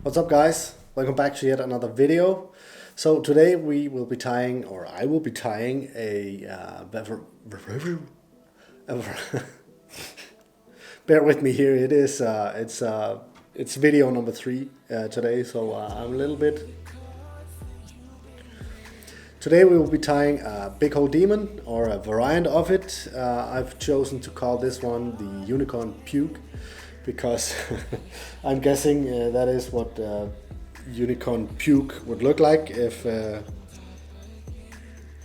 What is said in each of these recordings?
What's up, guys? Welcome back to yet another video. So today we will be tying, or I will be tying a bear with me here. It is it's video number 3 today, so I'm a little bit. Today we will be tying a big hole demon, or a variant of it. I've chosen to call this one the unicorn puke, because I'm guessing that is what unicorn puke would look like if a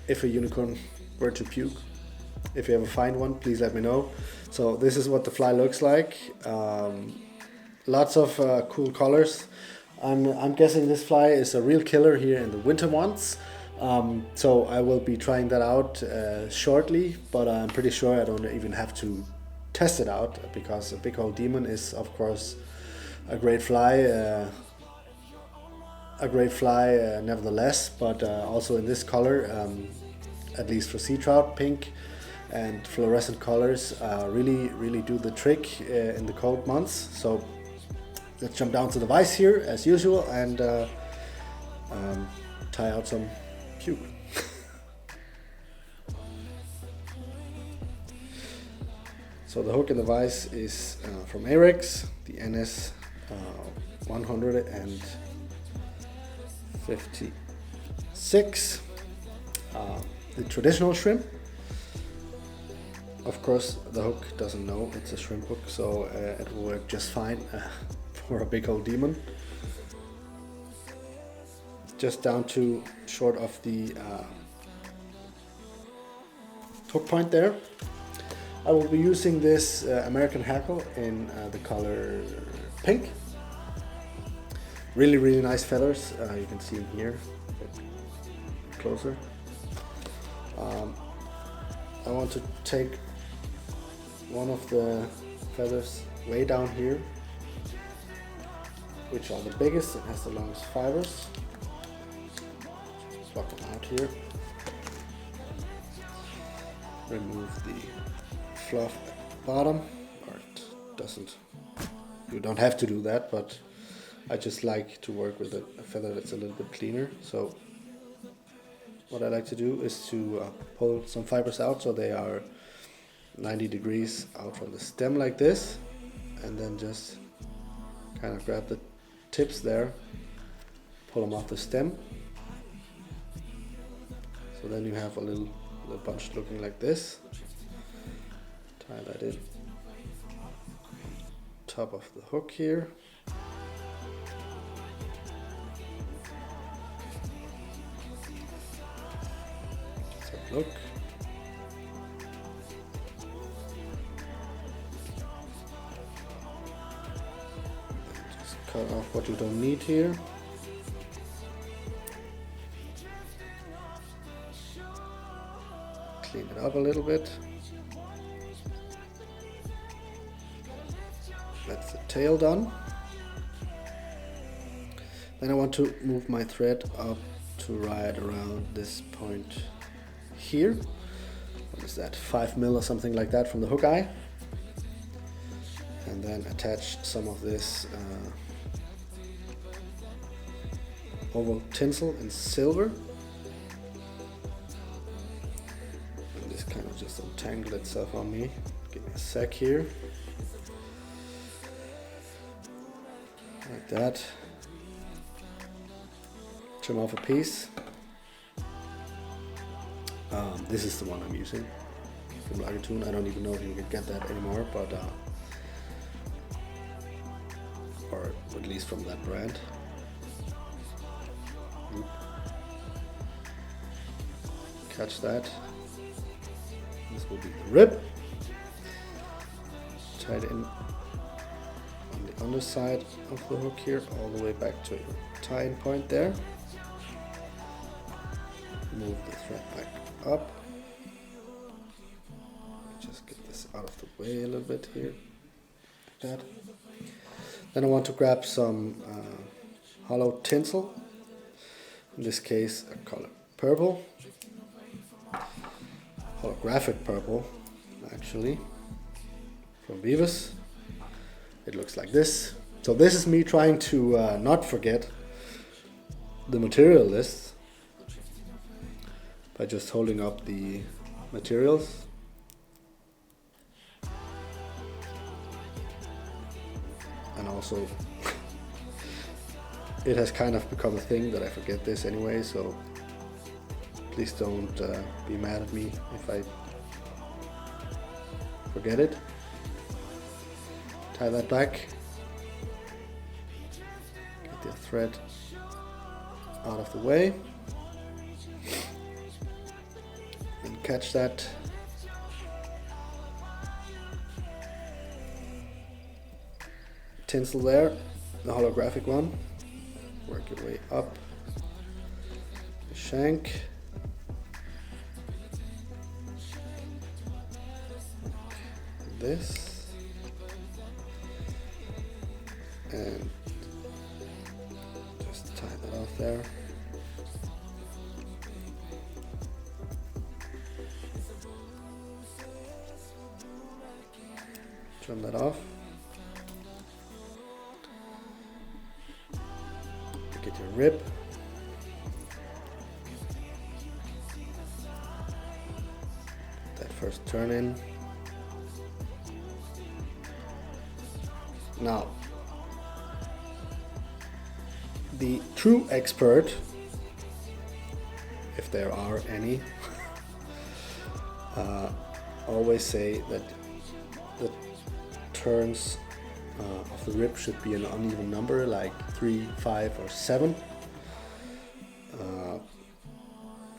unicorn were to puke. If you ever find one, please let me know. So this is what the fly looks like. Lots of cool colors. I'm guessing this fly is a real killer here in the winter months. So I will be trying that out shortly, but I'm pretty sure I don't even have to test it out, because a big hole demon is of course a great fly, nevertheless, but also in this color, at least for sea trout, pink and fluorescent colors really do the trick in the cold months. So let's jump down to the vise here as usual and tie out some puke. So the hook in the vise is from Arex, the NS 156, the traditional shrimp. Of course, the hook doesn't know it's a shrimp hook, so it will work just fine for a big hole demon. Just down to short of the hook point there. I will be using this American hackle in the color pink. Really nice feathers. You can see them here. A bit closer. I want to take one of the feathers way down here, which are the biggest. It has the longest fibers. Swap them out here. Remove the fluff at the bottom, or it doesn't. You don't have to do that, but I just like to work with a feather that's a little bit cleaner. So what I like to do is to pull some fibers out so they are 90 degrees out from the stem like this, and then just kind of grab the tips there, pull them off the stem. So then you have a little bunch looking like this. Tie that in top of the hook here. Let's have a look. Just cut off what you don't need here. Clean it up a little bit. That's the tail done. Then I want to move my thread up to right around this point here. What is that, 5 mil or something like that from the hook eye. And then attach some of this oval tinsel in silver. And this kind of just untangled itself on me. Give me a sec here. Like that. Trim off a piece. This is the one I'm using from Lagertune. I don't even know if you can get that anymore, but or at least from that brand. Catch that. This will be the rib. Tie it in on the underside of the hook here, all the way back to your tying point there. Move the thread back up. Just get this out of the way a little bit here, like that. Then I want to grab some hollow tinsel. In this case, a color purple, holographic purple, actually, from Vises. It looks like this. So this is me trying to not forget the material list by just holding up the materials. And also it has kind of become a thing that I forget this anyway, so please don't be mad at me if I forget it. Tie that back. Get the thread out of the way. And catch that. Tinsel there, the holographic one. Work your way up the shank. This. And just tie that off there. Trim that off. Get your rib. That first turn in. Now, the true expert, if there are any, always say that the turns of the rib should be an uneven number, like 3, 5, or 7.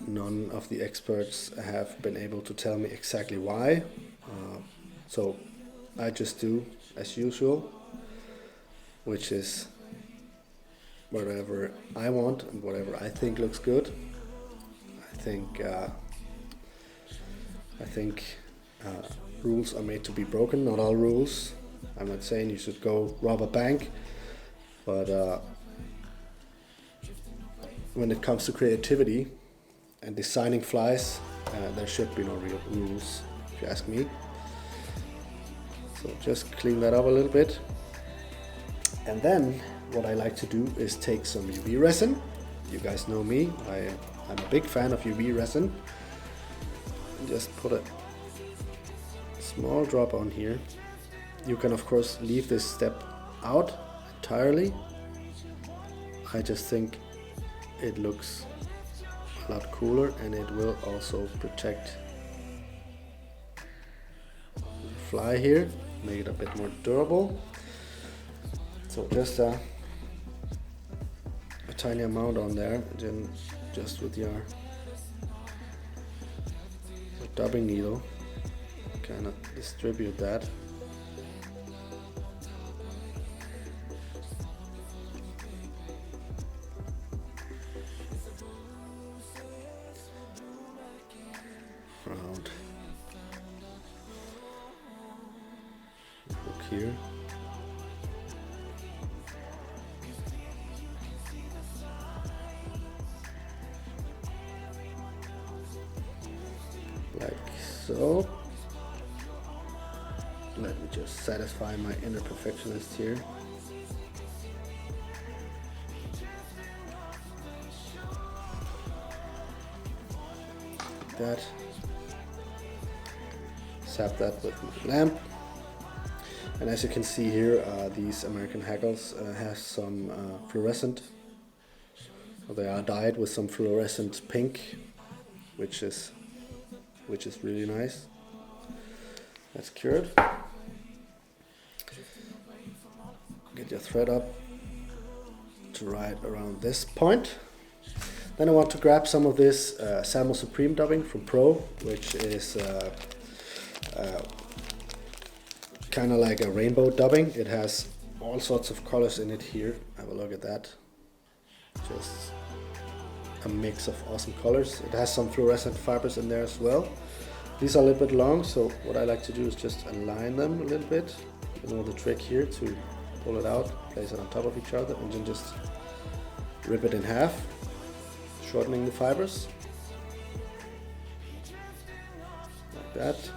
None of the experts have been able to tell me exactly why, so I just do as usual, which is whatever I want and whatever I think looks good. I think rules are made to be broken, not all rules. I'm not saying you should go rob a bank, but when it comes to creativity and designing flies, there should be no real rules, if you ask me. So just clean that up a little bit. And then what I like to do is take some UV resin. You guys know me, I'm a big fan of UV resin. And just put a small drop on here. You can of course leave this step out entirely. I just think it looks a lot cooler and it will also protect the fly here, make it a bit more durable. So just a tiny amount on there, and then just with your dubbing needle kind of distribute that. Around the hook here. Like so. Let me just satisfy my inner perfectionist here. Like that. Sap that with my lamp. And as you can see here, these American hackles have some fluorescent. So they are dyed with some fluorescent pink, which is really nice. That's cured. Get your thread up to right around this point. Then I want to grab some of this Salmo Supreme dubbing from Pro, which is kind of like a rainbow dubbing. It has all sorts of colors in it here. Have a look at that. Just a mix of awesome colors. It has some fluorescent fibers in there as well. These are a little bit long, so what I like to do is just align them a little bit. You know the trick here, to pull it out, place it on top of each other, and then just rip it in half, shortening the fibers. Like that.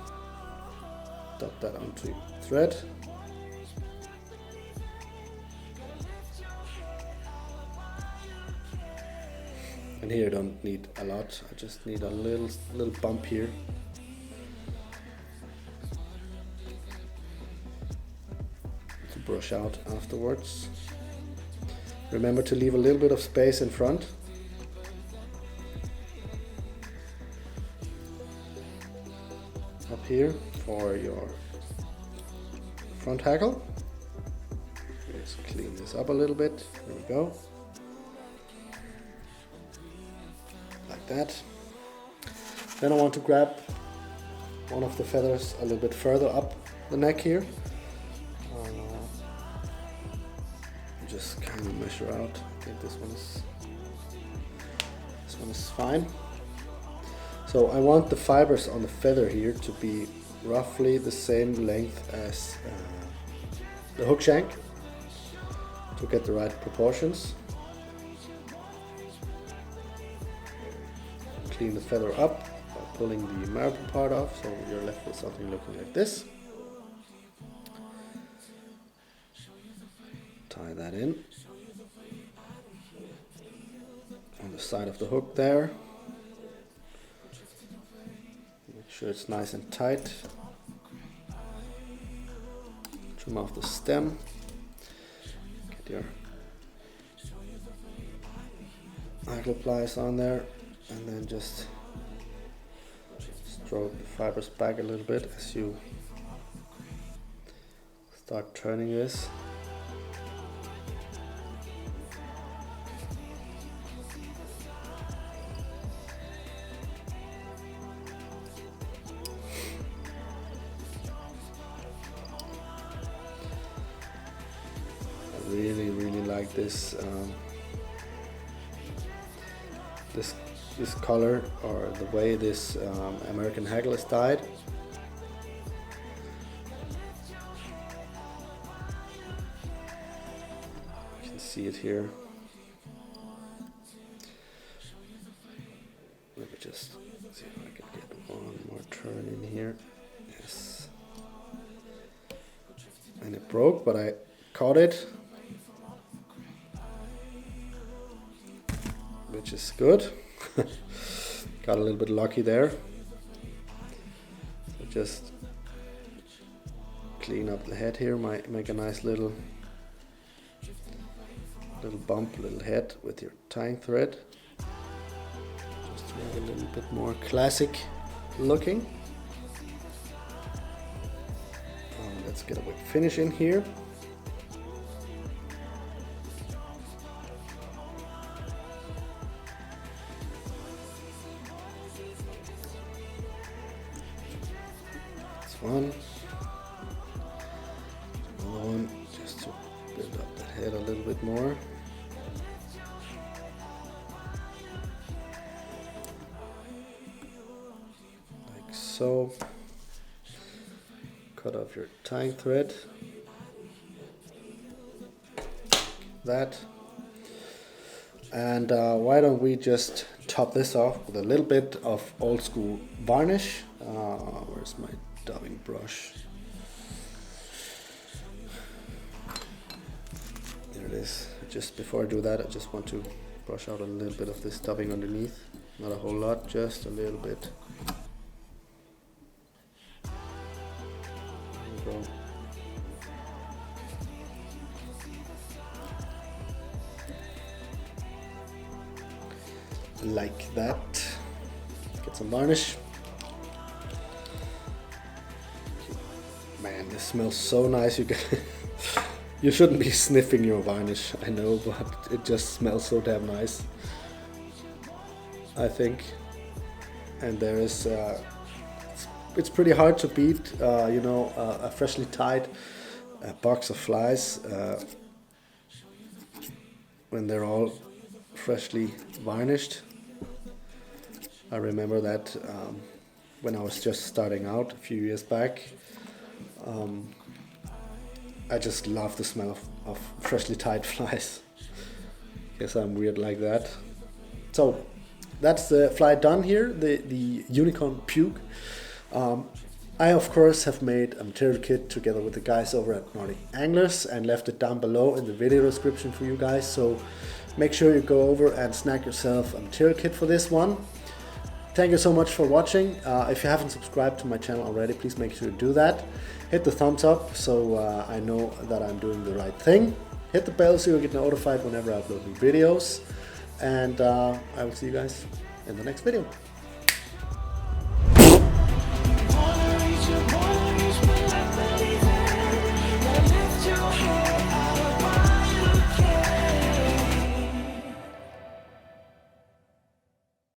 Dot that onto thread. And here I don't need a lot, I just need a little bump here. To brush out afterwards. Remember to leave a little bit of space in front. Up here for your front haggle. Let's clean this up a little bit. There we go. Like that. Then I want to grab one of the feathers a little bit further up the neck here. Just kind of measure out. I think this one is fine. So I want the fibers on the feather here to be roughly the same length as the hook shank to get the right proportions. Clean the feather up by pulling the marble part off, so you're left with something looking like this. Tie that in on the side of the hook there. Make sure it's nice and tight. Trim off the stem. Get your angle pliers on there, and then just stroke the fibers back a little bit as you start turning this. Really like this this color, or the way this American haggle is dyed. You can see it here. Let me just see if I can get one more turn in here. Yes. And it broke, but I caught it, which is good. Got a little bit lucky there. So just clean up the head here, make a nice little bump, little head with your tying thread, just to make it a little bit more classic looking. Let's get a quick finish in here. One, another one, just to build up the head a little bit more. Like so. Cut off your tying thread. That. And why don't we just top this off with a little bit of old school varnish. Where's my dubbing brush? There it is. Just before I do that, I just want to brush out a little bit of this dubbing underneath. Not a whole lot, just a little bit. There we go. Like that. Get some varnish. Man, this smells so nice. You shouldn't be sniffing your varnish, I know, but it just smells so damn nice, I think. And there is, it's pretty hard to beat, a freshly tied box of flies when they're all freshly varnished. I remember that when I was just starting out a few years back. I just love the smell of freshly tied flies. Guess I'm weird like that. So that's the fly done here, the unicorn Puke. I of course have made a material kit together with the guys over at Nordic Anglers and left it down below in the video description for you guys. So make sure you go over and snag yourself a material kit for this one. Thank you so much for watching. If you haven't subscribed to my channel already, please make sure to do that. Hit the thumbs up so I know that I'm doing the right thing. Hit the bell so you'll get notified whenever I upload new videos. And I will see you guys in the next video.